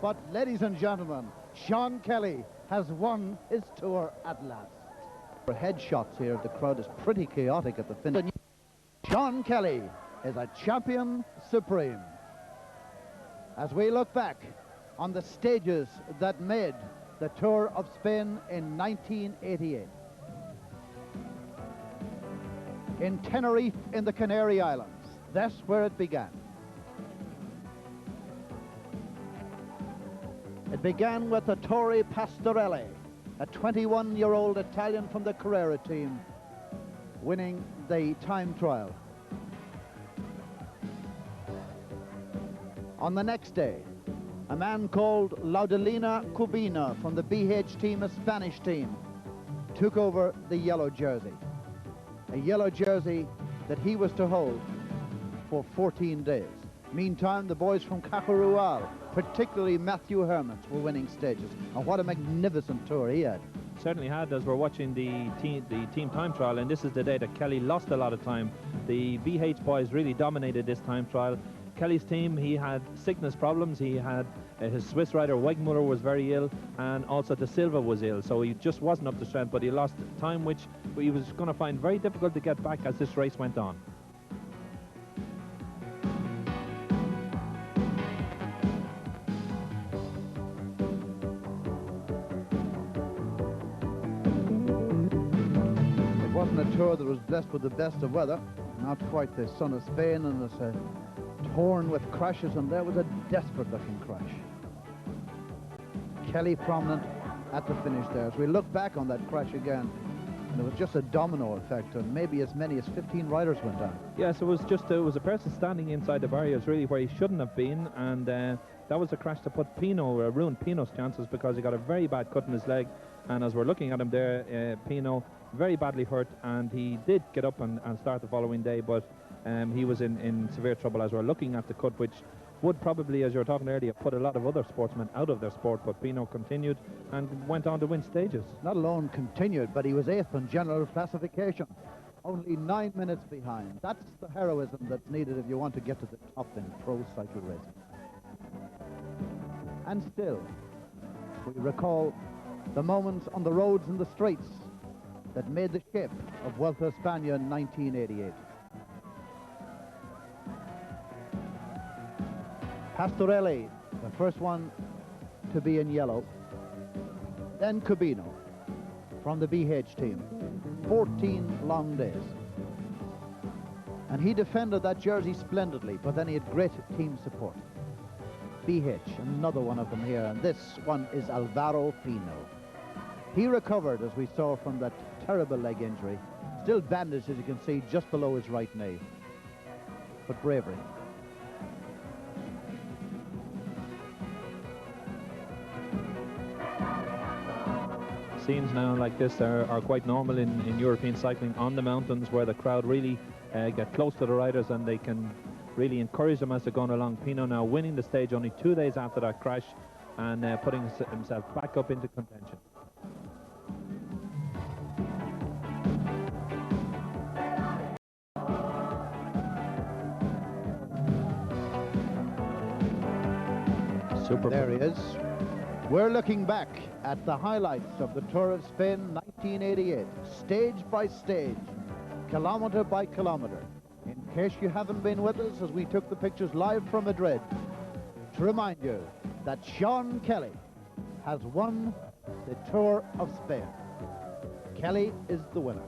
But, ladies and gentlemen, Sean Kelly has won his tour at last. For headshots here, the crowd is pretty chaotic at the finish. Sean Kelly is a champion supreme. As we look back on the stages that made the Tour of Spain in 1988. In Tenerife in the Canary Islands, that's where it began. It began with Ettore Pastorelli, a 21-year-old Italian from the Carrera team, winning the time trial. On the next day, a man called Laudelina Cubina from the BH team, a Spanish team, took over the yellow jersey. A yellow jersey that he was to hold for 14 days. Meantime, the boys from Cajarual, particularly Matthew Hermans, were winning stages. And what a magnificent tour he had. Certainly had, as we're watching the team time trial, and this is the day that Kelly lost a lot of time. The BH boys really dominated this time trial. Kelly's team, he had sickness problems. He had his Swiss rider Wegmuller was very ill, and also De Silva was ill, so he just wasn't up to strength, but he lost time which he was going to find very difficult to get back as this race went on. It wasn't a tour that was blessed with the best of weather, not quite the sun of Spain, and it's torn with crashes, and there was a desperate looking crash. Kelly prominent at the finish there. As we look back on that crash again, and it was just a domino effect, and maybe as many as 15 riders went down. Yes, it was a person standing inside the barriers really where he shouldn't have been, and that was a crash that put ruined Pino's chances, because he got a very bad cut in his leg, and as we're looking at him there, Pino very badly hurt, and he did get up and start the following day, but he was in severe trouble as we're looking at the cut, which would probably, as you were talking earlier, put a lot of other sportsmen out of their sport, but Pino continued and went on to win stages. Not alone continued, but he was 8th in general classification, only 9 minutes behind. That's the heroism that's needed if you want to get to the top in pro cycle racing. And still, we recall the moments on the roads and the streets that made the shape of Vuelta a España in 1988. Pastorelli, the first one to be in yellow. Then Cubino from the BH team. 14 long days. And he defended that jersey splendidly, but then he had great team support. BH, another one of them here, and this one is Alvaro Pino. He recovered, as we saw, from that terrible leg injury. Still bandaged, as you can see, just below his right knee. But bravery. Scenes now like this are quite normal in European cycling on the mountains, where the crowd really get close to the riders and they can really encourage them as they're going along. Pino now winning the stage only 2 days after that crash, and putting himself back up into contention. Super. There he is. We're looking back at the highlights of the Tour of Spain 1988, stage by stage, kilometer by kilometer. In case you haven't been with us as we took the pictures live from Madrid, to remind you that Sean Kelly has won the Tour of Spain. Kelly is the winner.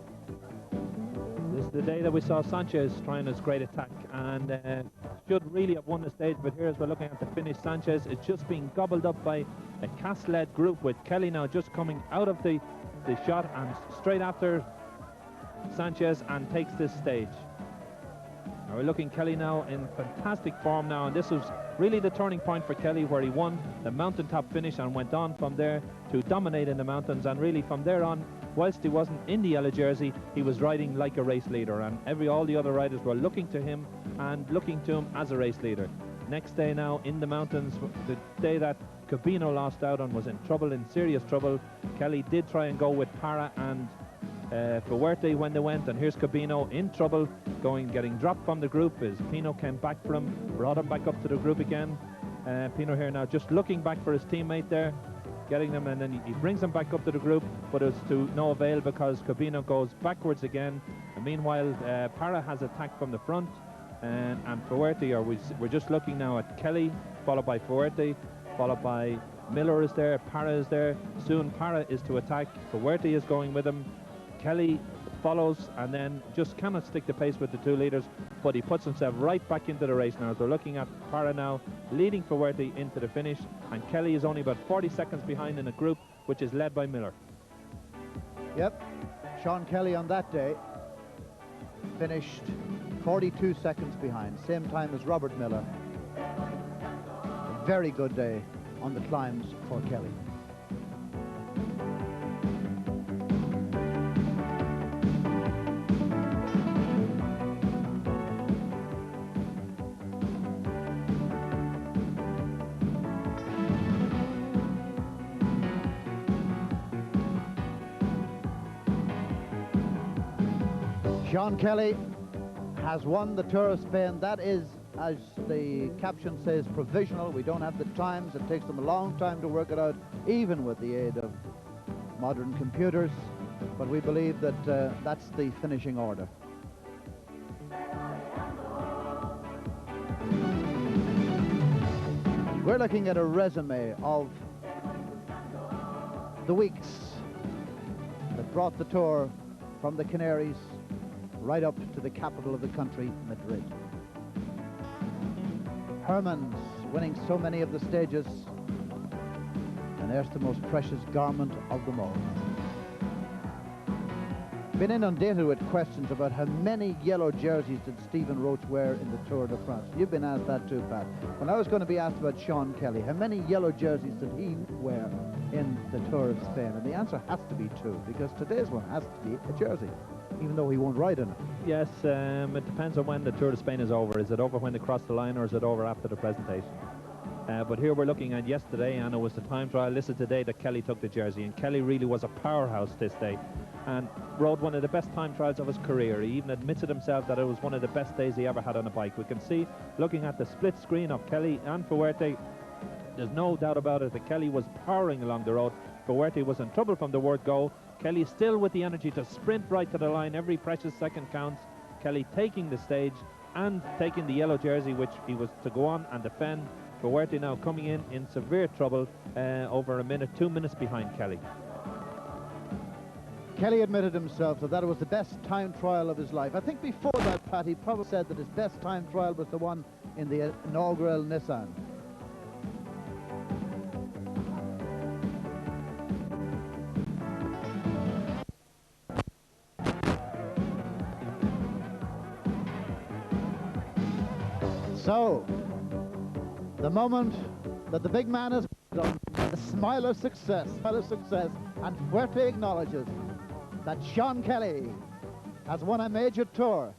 This is the day that we saw Sanchez trying his great attack, and should really have won the stage, but here as we're looking at the finish, Sanchez is just being gobbled up by a cast-led group, with Kelly now just coming out of the shot and straight after Sanchez, and takes this stage. Now we're looking Kelly now in fantastic form now, and this was really the turning point for Kelly, where he won the mountaintop finish and went on from there to dominate in the mountains, and really from there on, whilst he wasn't in the yellow jersey, he was riding like a race leader, and all the other riders were looking to him and looking to him as a race leader. Next day now in the mountains, the day that Cubino lost out and was in trouble, in serious trouble, Kelly did try and go with Para and Vuelta when they went, and here's Cubino in trouble, getting dropped from the group as Pino came back for him, brought him back up to the group again. Pino here now just looking back for his teammate there, getting them, and then he brings them back up to the group, but it's to no avail because Cabino goes backwards again. And meanwhile, Parra has attacked from the front, and Fuerte, we're just looking now at Kelly, followed by Fuerte, followed by Miller is there, Parra is there. Soon Parra is to attack, Fuerte is going with him, Kelly follows, and then just cannot stick the pace with the two leaders, but he puts himself right back into the race now. As we're looking at Parra now leading Fuerte into the finish, and Kelly is only about 40 seconds behind in a group which is led by Miller. Yep, Sean Kelly on that day finished 42 seconds behind, same time as Robert Miller. A very good day on the climbs for Kelly. Sean Kelly has won the Tour of Spain. That is, as the caption says, provisional. We don't have the times. It takes them a long time to work it out, even with the aid of modern computers. But we believe that that's the finishing order. We're looking at a resume of the weeks that brought the Tour from the Canaries right up to the capital of the country, Madrid. Hermans winning so many of the stages, and there's the most precious garment of them all. Been inundated with questions about how many yellow jerseys did Stephen Roach wear in the Tour de France. You've been asked that too, Pat. When I was going to be asked about Sean Kelly, how many yellow jerseys did he wear in the Tour of Spain? And the answer has to be 2, because today's one has to be a jersey, even though he won't ride in it. Yes, it depends on when the Tour de Spain is over. Is it over when they cross the line, or is it over after the presentation? But here we're looking at yesterday, and it was the time trial. This is the day that Kelly took the jersey, and Kelly really was a powerhouse this day and rode one of the best time trials of his career. He even admitted himself that it was one of the best days he ever had on a bike. We can see, looking at the split screen of Kelly and Fuerte, there's no doubt about it that Kelly was powering along the road. Fuerte was in trouble from the word go. Kelly still with the energy to sprint right to the line. Every precious second counts. Kelly taking the stage and taking the yellow jersey, which he was to go on and defend. Fuerte now coming in severe trouble, over a minute, 2 minutes behind Kelly. Kelly admitted himself that it was the best time trial of his life. I think before that, Pat, he probably said that his best time trial was the one in the inaugural Nissan. So, the moment that the big man has done, the smile of success, and Fuerte acknowledges that Sean Kelly has won a major tour